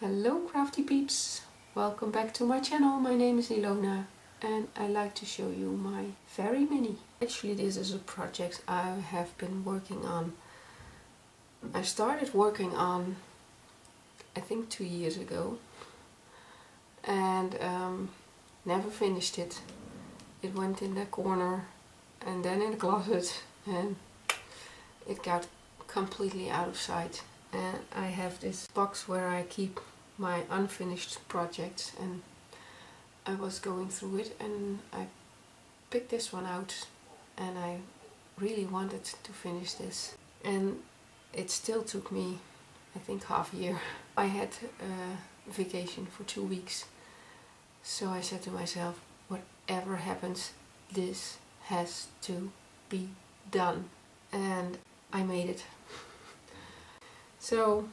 Hello crafty peeps, welcome back to my channel. My name is Ilona and I like to show you my fairy mini. Actually this is a project I have been working on. I started working on I think 2 years ago and never finished it. It went in the corner and then in the closet and it got completely out of sight. And I have this box where I keep my unfinished projects, and I was going through it and I picked this one out and I really wanted to finish this, and it still took me I think half a year. I had a vacation for 2 weeks, so I said to myself, whatever happens, this has to be done, and I made it. So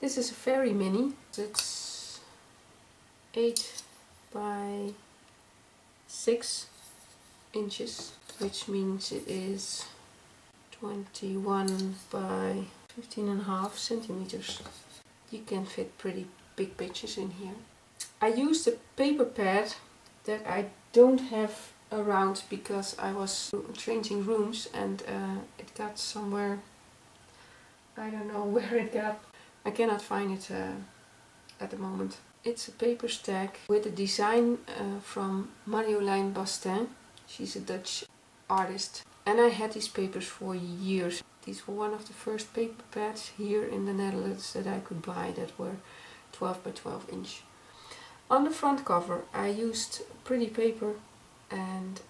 this is a fairy mini. It's 8 by 6 inches, which means it is 21 by 15.5 centimeters. You can fit pretty big pictures in here. I used a paper pad that I don't have around because I was changing rooms and it got somewhere. I don't know where it got. I cannot find it at the moment. It's a paper stack with a design from Marjolein Bastin. She's a Dutch artist. And I had these papers for years. These were one of the first paper pads here in the Netherlands that I could buy that were 12 by 12 inch. On the front cover I used pretty paper and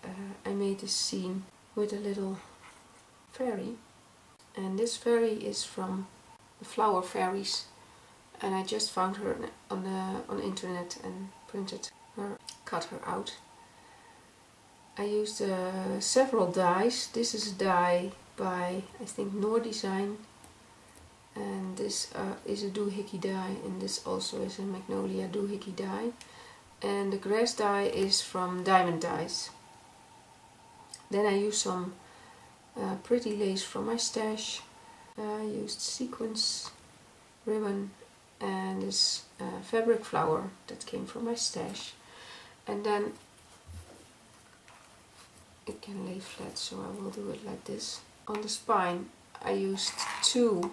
I made this scene with a little fairy. And this fairy is from the Flower Fairies, and I just found her on the internet and printed her, cut her out. I used several dies. This is a die by I think Noor Design, and this is a doohickey die, and this also is a Magnolia doohickey die, and the grass die is from Diamond Dies. Then I used some pretty lace from my stash. I used sequins, ribbon, and this fabric flower that came from my stash. And then it can lay flat, so I will do it like this. On the spine I used 2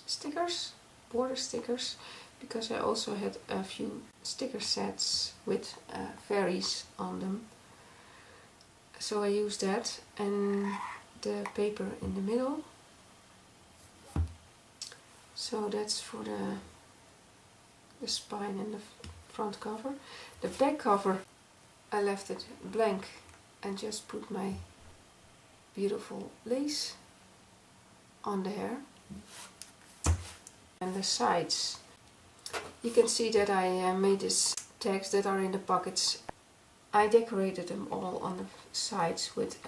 stickers, border stickers, because I also had a few sticker sets with fairies on them. So I used that, and the paper in the middle. So that's for the spine and the front cover. The back cover I left it blank and just put my beautiful lace on there. And the sides, you can see that I made these tags that are in the pockets. I decorated them all on the sides with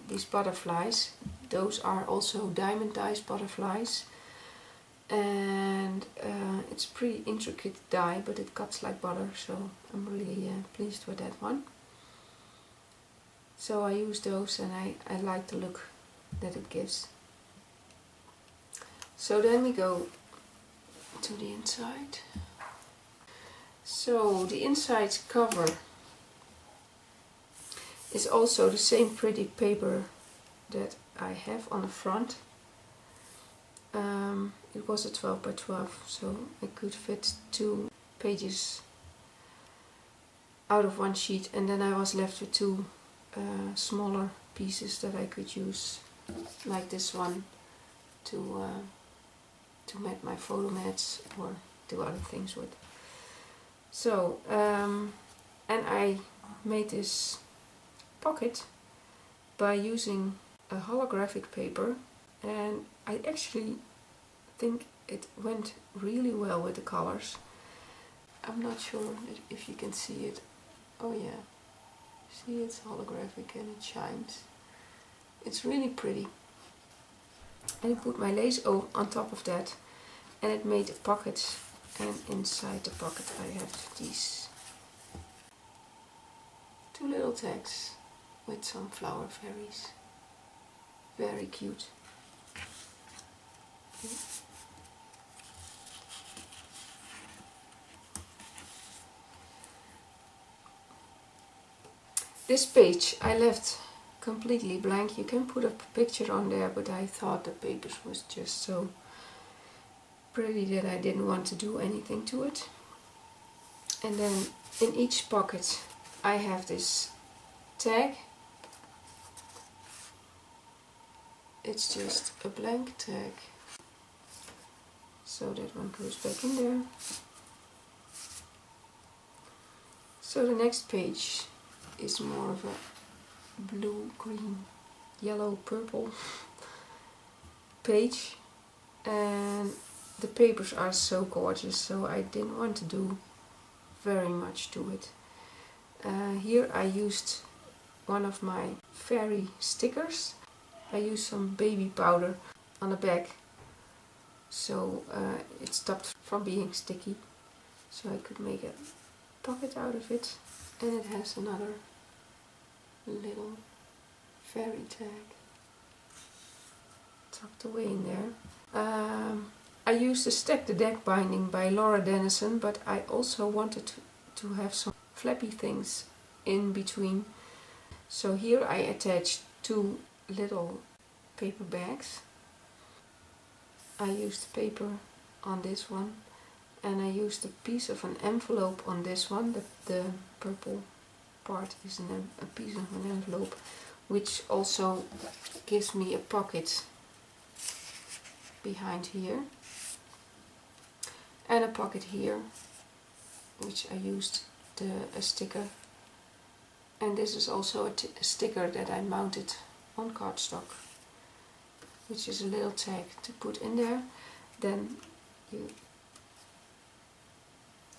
these butterflies. Those are also Diamond Dies butterflies, and it's a pretty intricate die, but it cuts like butter, so I'm really pleased with that one. So I use those, and I like the look that it gives. So then we go to the inside. So the inside cover is also the same pretty paper that I have on the front. It was a 12 by 12, so I could fit 2 pages out of one sheet, and then I was left with 2 smaller pieces that I could use, like this one, to mat my photo mats or do other things with. So, and I made this pocket by using a holographic paper, and I actually think it went really well with the colors. I'm not sure if you can see it. Oh yeah, see, it's holographic and it shines. It's really pretty. And I put my lace on top of that, and it made a pocket, and inside the pocket I have these 2 little tags with some flower fairies. Very cute. Okay. This page I left completely blank. You can put a picture on there, but I thought the papers was just so pretty that I didn't want to do anything to it. And then in each pocket I have this tag. It's just a blank tag, so that one goes back in there. So the next page is more of a blue, green, yellow, purple page, and the papers are so gorgeous, so I didn't want to do very much to it. Here I used one of my fairy stickers. I used some baby powder on the back, so it stopped from being sticky, so I could make a pocket out of it. And it has another little fairy tag tucked away in there. I used the Stack the Deck binding by Laura Dennison, but I also wanted to have some flappy things in between. So here I attached two little paper bags. I used paper on this one, and I used a piece of an envelope on this one. The purple part is a piece of an envelope, which also gives me a pocket behind here, and a pocket here, which I used a sticker. And this is also a sticker that I mounted on cardstock, which is a little tag to put in there. Then you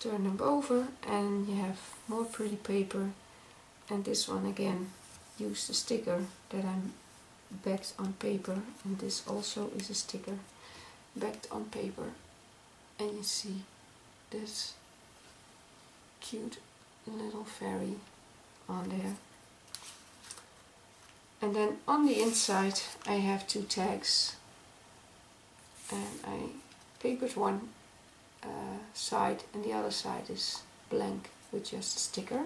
turn them over and you have more pretty paper. And this one again used a sticker that I backed on paper, and this also is a sticker backed on paper. And you see this cute little fairy on there. And then on the inside I have two tags, and I papered one side and the other side is blank with just a sticker.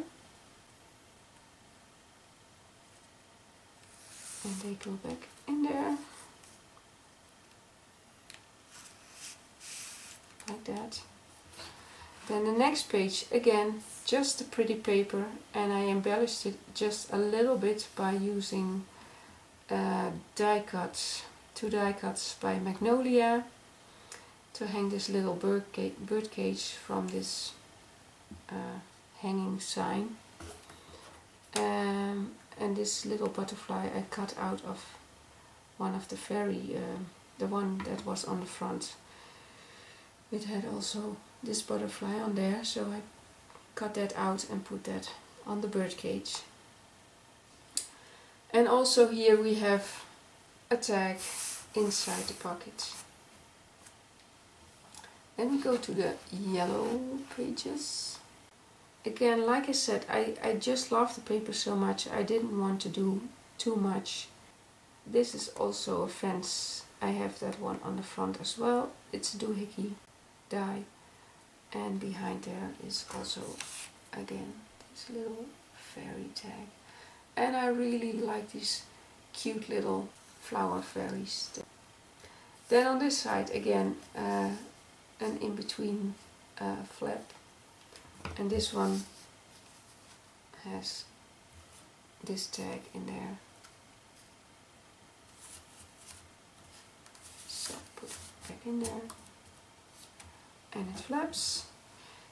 And they go back in there like that. Then the next page, again, just a pretty paper, and I embellished it just a little bit by using die cuts, 2 die cuts by Magnolia, to hang this little bird cage from this hanging sign. And this little butterfly I cut out of one of the fairy, the one that was on the front. It had also this butterfly on there, so I cut that out and put that on the bird cage. And also here we have a tag inside the pocket. Then we go to the yellow pages. Again, like I said, I just love the paper so much, I didn't want to do too much. This is also a fence. I have that one on the front as well. It's a doohickey die. And behind there is also, again, this little fairy tag. And I really like these cute little flower fairies. Then on this side, again, an in-between flap. And this one has this tag in there. So put it back in there. And it flaps.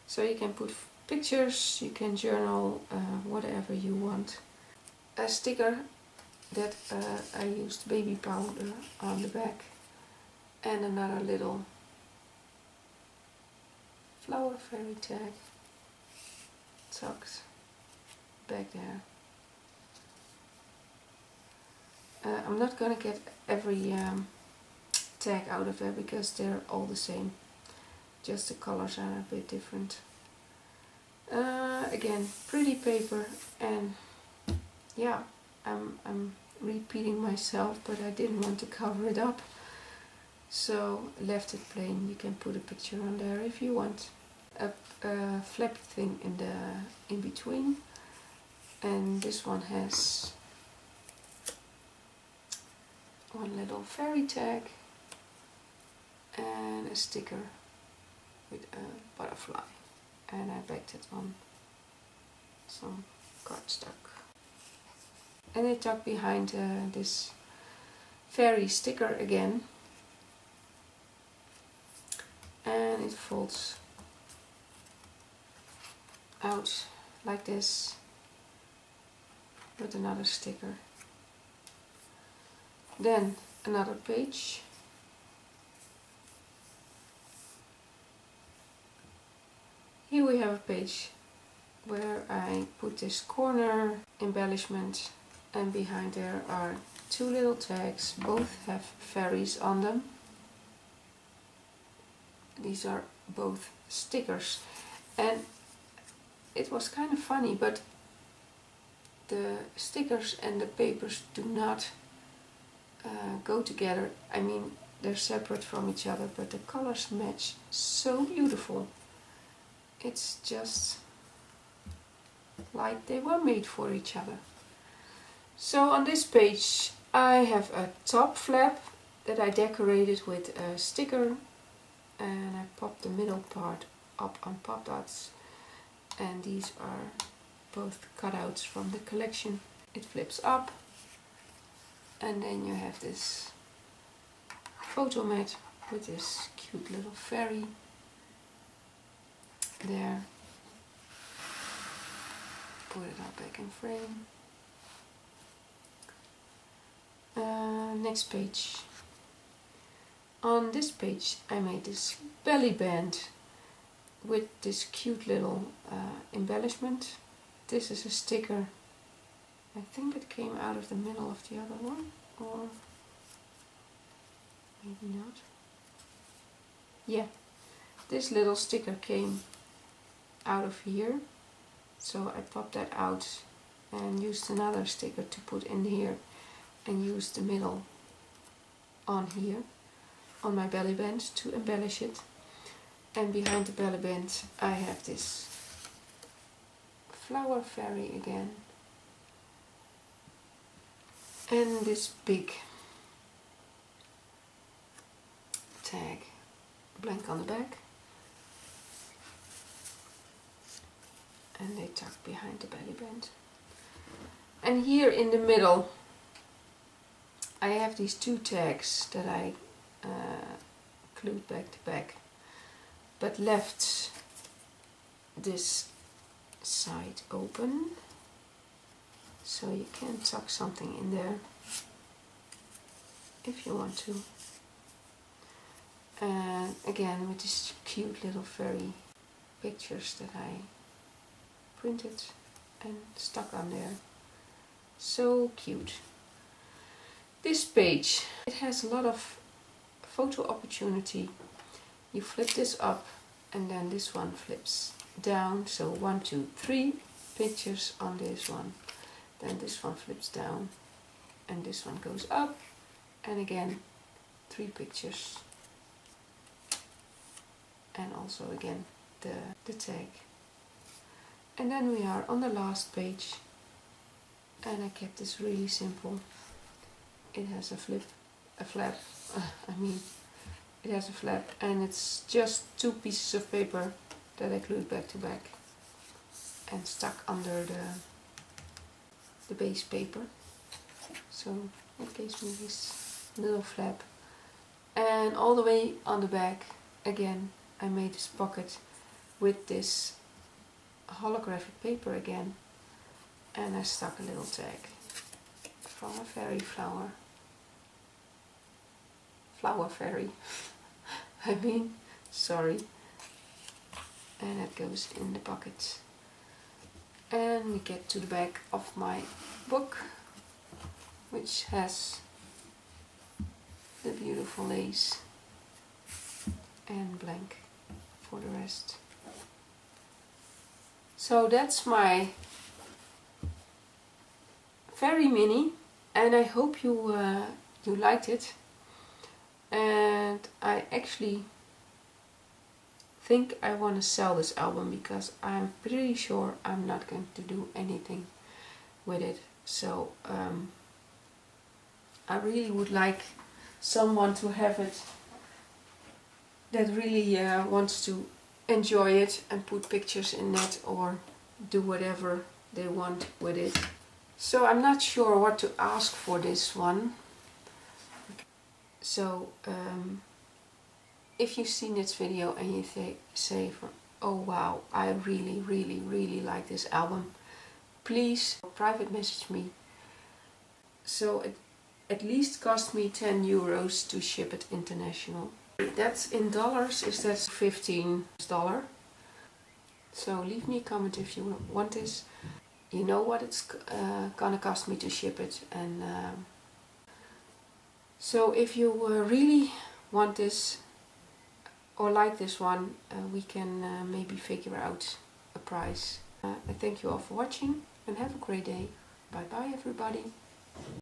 So you can put pictures, you can journal, whatever you want. A sticker that I used baby powder on the back. And another little flower fairy tag tucked back there. I'm not gonna get every tag out of there because they're all the same. Just the colors are a bit different. Again, pretty paper, and yeah, I'm repeating myself, but I didn't want to cover it up, so left it plain. You can put a picture on there if you want. A flappy thing in between, And this one has one little fairy tag and a sticker with a butterfly, and I backed it on some cardstock. And I tuck behind this fairy sticker again, and it folds out like this with another sticker. Then another page. Here we have a page where I put this corner embellishment, and behind there are two little tags. Both have fairies on them. These are both stickers, and it was kind of funny, but the stickers and the papers do not go together. I mean, they're separate from each other, but the colors match so beautiful. It's just like they were made for each other. So on this page I have a top flap that I decorated with a sticker, and I popped the middle part up on pop dots, and these are both cutouts from the collection. It flips up, and then you have this photo mat with this cute little fairy there. Put it up back in frame. Next page. On this page I made this belly band with this cute little embellishment. This is a sticker. I think it came out of the middle of the other one, or maybe not. Yeah, this little sticker came out of here, so I popped that out and used another sticker to put in here, and used the middle on here on my belly band to embellish it. And behind the belly band I have this flower fairy again, and this big tag, blank on the back, and they tuck behind the belly band. And here in the middle I have these two tags that I glued back to back, but left this side open, so you can tuck something in there if you want to. And again with these cute little fairy pictures that I printed and stuck on there. So cute. This page, it has a lot of photo opportunity. You flip this up and then this one flips down, so 1, 2, 3 pictures on this one. Then this one flips down and this one goes up, and again 3 pictures, and also again the tag. And then we are on the last page, and I kept this really simple. It has a flap, it has a flap, and it's just 2 pieces of paper that I glued back to back and stuck under the base paper. So it gives me this little flap. And all the way on the back, again, I made this pocket with this holographic paper again, and I stuck a little tag from a fairy flower fairy sorry, and that goes in the pocket. And we get to the back of my book, which has the beautiful lace and blank for the rest. So that's my very mini, and I hope you liked it. And I actually think I want to sell this album, because I'm pretty sure I'm not going to do anything with it. So I really would like someone to have it that really wants to enjoy it and put pictures in it or do whatever they want with it. So I'm not sure what to ask for this one. So if you've seen this video and you say, oh wow, I really like this album, please private message me. So it at least cost me 10 euros to ship it international. That's in dollars, is that $15. So leave me a comment if you want this. You know what it's gonna cost me to ship it. And so if you really want this or like this one, we can maybe figure out a price. I thank you all for watching and have a great day. Bye bye everybody.